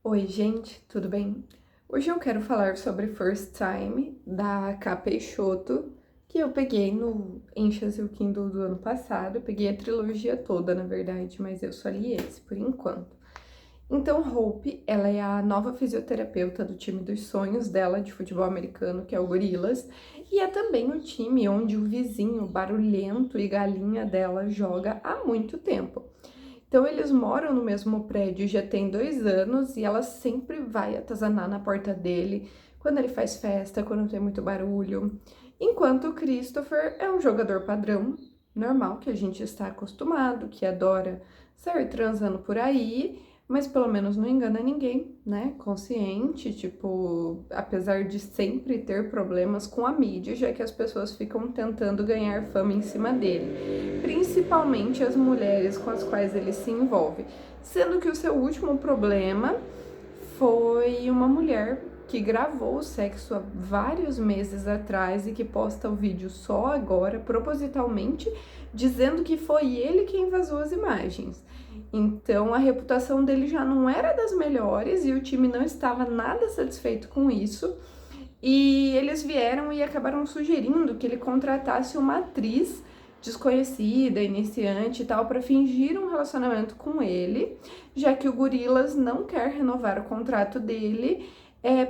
Oi, gente, tudo bem? Hoje eu quero falar sobre First Time, da K. Peixoto, que eu peguei no Encha Seu Kindle do ano passado. Eu peguei a trilogia toda, na verdade, mas eu só li esse, por enquanto. Então, Hope, ela é a nova fisioterapeuta do time dos sonhos dela, de futebol americano, que é o Gorilas, e é também o time onde o vizinho barulhento e galinha dela joga há muito tempo. Então, eles moram no mesmo prédio já tem 2 anos e ela sempre vai atazanar na porta dele quando ele faz festa, quando tem muito barulho. Enquanto o Christopher é um jogador padrão, normal, que a gente está acostumado, que adora sair transando por aí, mas pelo menos não engana ninguém, né? Consciente, tipo, apesar de sempre ter problemas com a mídia, já que as pessoas ficam tentando ganhar fama em cima dele, principalmente as mulheres com as quais ele se envolve. Sendo que o seu último problema foi uma mulher que gravou o sexo há vários meses atrás e que posta o vídeo só agora, propositalmente, dizendo que foi ele quem vazou as imagens. Então a reputação dele já não era das melhores e o time não estava nada satisfeito com isso. E eles vieram e acabaram sugerindo que ele contratasse uma atriz desconhecida, iniciante e tal, para fingir um relacionamento com ele, já que o Gorilas não quer renovar o contrato dele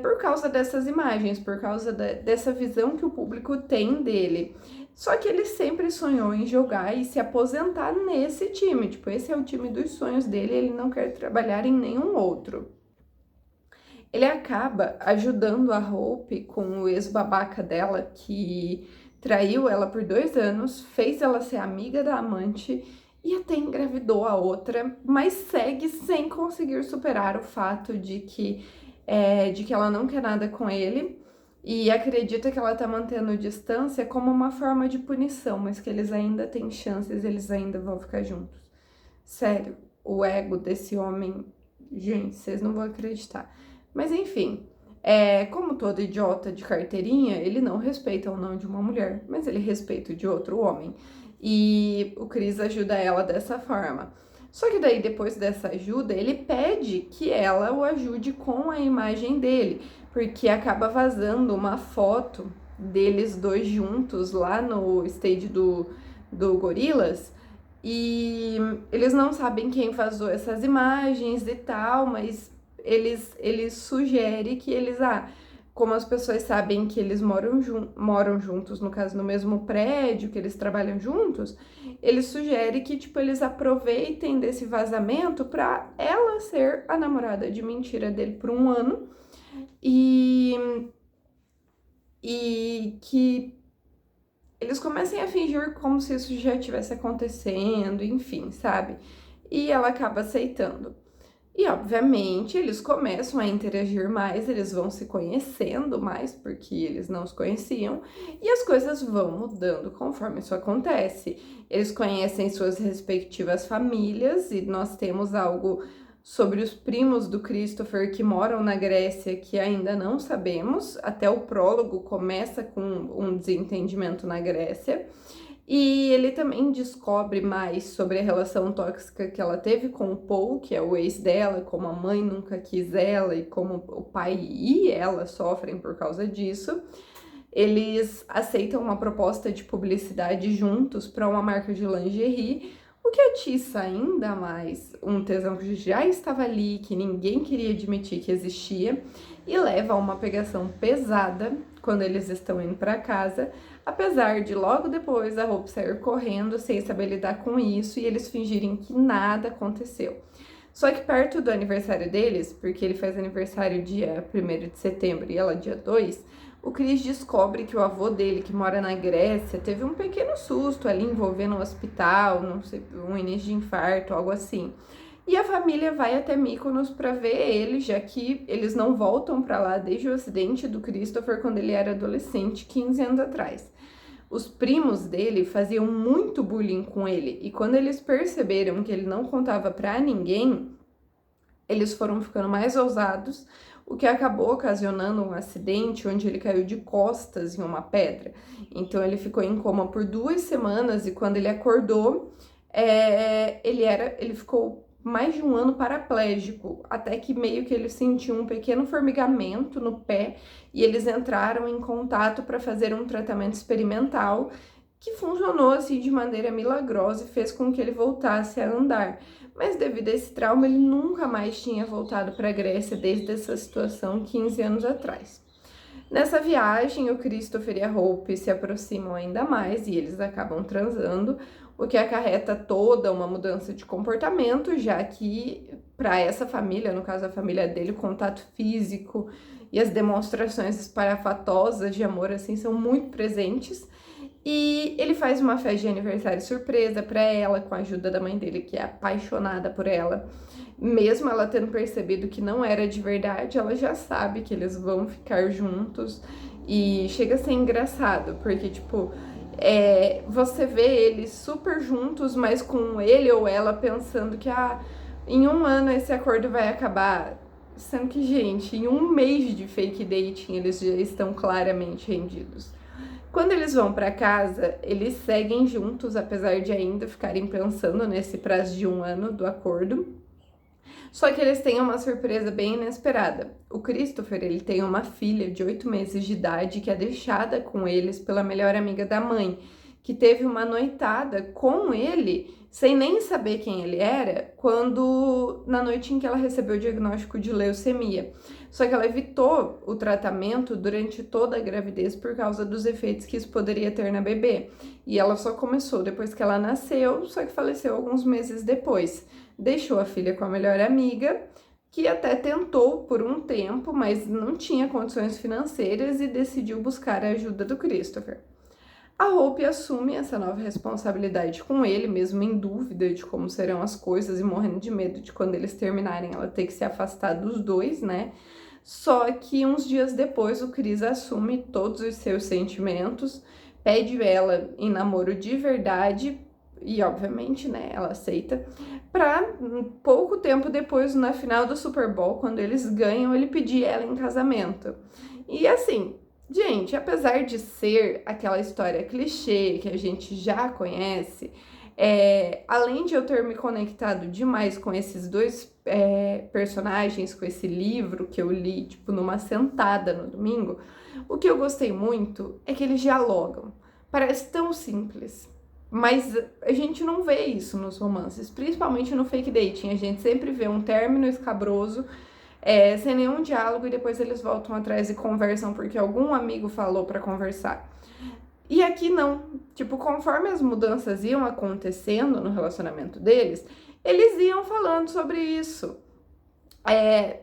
por causa dessas imagens, por causa dessa visão que o público tem dele. Só que ele sempre sonhou em jogar e se aposentar nesse time, tipo, esse é o time dos sonhos dele, ele não quer trabalhar em nenhum outro. Ele acaba ajudando a Hope com o ex-babaca dela, que traiu ela por 2 anos, fez ela ser amiga da amante e até engravidou a outra, mas segue sem conseguir superar o fato de que ela não quer nada com ele e acredita que ela tá mantendo distância como uma forma de punição, mas que eles ainda têm chances, eles ainda vão ficar juntos. Sério, o ego desse homem, gente, vocês não vão acreditar. Mas enfim, como todo idiota de carteirinha, ele não respeita o não de uma mulher, mas ele respeita o de outro homem. E o Chris ajuda ela dessa forma. Só que daí, depois dessa ajuda, ele pede que ela o ajude com a imagem dele, porque acaba vazando uma foto deles dois juntos lá no stage do Gorilas. E eles não sabem quem vazou essas imagens e tal, mas eles sugerem que como as pessoas sabem que eles moram juntos, no caso, no mesmo prédio, que eles trabalham juntos, eles sugerem que, tipo, eles aproveitem desse vazamento pra ela ser a namorada de mentira dele por 1 ano e, e que eles comecem a fingir como se isso já estivesse acontecendo, enfim, sabe? E ela acaba aceitando. E, obviamente, eles começam a interagir mais, eles vão se conhecendo mais, porque eles não se conheciam, e as coisas vão mudando conforme isso acontece. Eles conhecem suas respectivas famílias, e nós temos algo sobre os primos do Christopher que moram na Grécia que ainda não sabemos. Até o prólogo começa com um desentendimento na Grécia. E ele também descobre mais sobre a relação tóxica que ela teve com o Paul, que é o ex dela, como a mãe nunca quis ela e como o pai e ela sofrem por causa disso. Eles aceitam uma proposta de publicidade juntos para uma marca de lingerie, o que atiça ainda mais um tesão que já estava ali, que ninguém queria admitir que existia, e leva a uma pegação pesada quando eles estão indo para casa, apesar de logo depois a Hope sair correndo sem saber lidar com isso e eles fingirem que nada aconteceu. Só que perto do aniversário deles, porque ele faz aniversário dia 1º de setembro e ela dia 2, o Chris descobre que o avô dele, que mora na Grécia, teve um pequeno susto ali envolvendo um hospital, não sei, um início de infarto, algo assim. E a família vai até Mykonos para ver ele, já que eles não voltam para lá desde o acidente do Christopher quando ele era adolescente, 15 anos atrás. Os primos dele faziam muito bullying com ele e quando eles perceberam que ele não contava para ninguém, eles foram ficando mais ousados, o que acabou ocasionando um acidente onde ele caiu de costas em uma pedra. Então ele ficou em coma por 2 semanas e quando ele acordou, ele ficou mais de um ano paraplégico, até que meio que ele sentiu um pequeno formigamento no pé e eles entraram em contato para fazer um tratamento experimental que funcionou assim de maneira milagrosa e fez com que ele voltasse a andar. Mas devido a esse trauma, ele nunca mais tinha voltado para a Grécia desde essa situação 15 anos atrás. Nessa viagem, o Christopher e a Hope se aproximam ainda mais e eles acabam transando, o que acarreta toda uma mudança de comportamento, já que para essa família, no caso a família dele, o contato físico e as demonstrações espalhafatosas de amor assim são muito presentes. E ele faz uma festa de aniversário surpresa para ela, com a ajuda da mãe dele, que é apaixonada por ela. Mesmo ela tendo percebido que não era de verdade, ela já sabe que eles vão ficar juntos. E chega a ser engraçado, porque, tipo, você vê eles super juntos, mas com ele ou ela pensando que, em um ano esse acordo vai acabar. Sendo que, gente, em um mês de fake dating, eles já estão claramente rendidos. Quando eles vão para casa, eles seguem juntos, apesar de ainda ficarem pensando nesse prazo de um ano do acordo. Só que eles têm uma surpresa bem inesperada. O Christopher, ele tem uma filha de 8 meses de idade que é deixada com eles pela melhor amiga da mãe, que teve uma noitada com ele, sem nem saber quem ele era, na noite em que ela recebeu o diagnóstico de leucemia. Só que ela evitou o tratamento durante toda a gravidez por causa dos efeitos que isso poderia ter na bebê. E ela só começou depois que ela nasceu, só que faleceu alguns meses depois. Deixou a filha com a melhor amiga, que até tentou por um tempo, mas não tinha condições financeiras e decidiu buscar a ajuda do Christopher. A Hope assume essa nova responsabilidade com ele, mesmo em dúvida de como serão as coisas e morrendo de medo de quando eles terminarem ela ter que se afastar dos dois, né? Só que uns dias depois o Chris assume todos os seus sentimentos, pede ela em namoro de verdade e obviamente, né, ela aceita, pra pouco tempo depois, na final do Super Bowl, quando eles ganham, ele pedir ela em casamento. E assim, gente, apesar de ser aquela história clichê que a gente já conhece, além de eu ter me conectado demais com esses dois personagens, com esse livro que eu li, tipo, numa sentada no domingo, o que eu gostei muito é que eles dialogam. Parece tão simples, mas a gente não vê isso nos romances, principalmente no fake dating. A gente sempre vê um término escabroso, sem nenhum diálogo, e depois eles voltam atrás e conversam porque algum amigo falou pra conversar. E aqui não. Tipo, conforme as mudanças iam acontecendo no relacionamento deles, eles iam falando sobre isso.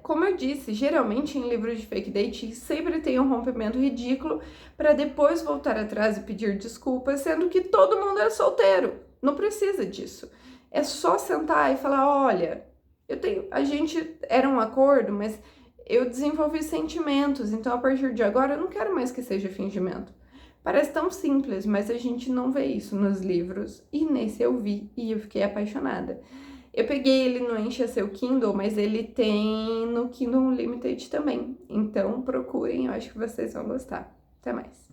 Como eu disse, geralmente em livros de fake dating sempre tem um rompimento ridículo para depois voltar atrás e pedir desculpas, sendo que todo mundo é solteiro. Não precisa disso. É só sentar e falar, olha, a gente era um acordo, mas eu desenvolvi sentimentos, então a partir de agora eu não quero mais que seja fingimento. Parece tão simples, mas a gente não vê isso nos livros, e nesse eu vi e eu fiquei apaixonada. Eu peguei ele no Encha Seu Kindle, mas ele tem no Kindle Unlimited também. Então procurem, eu acho que vocês vão gostar. Até mais!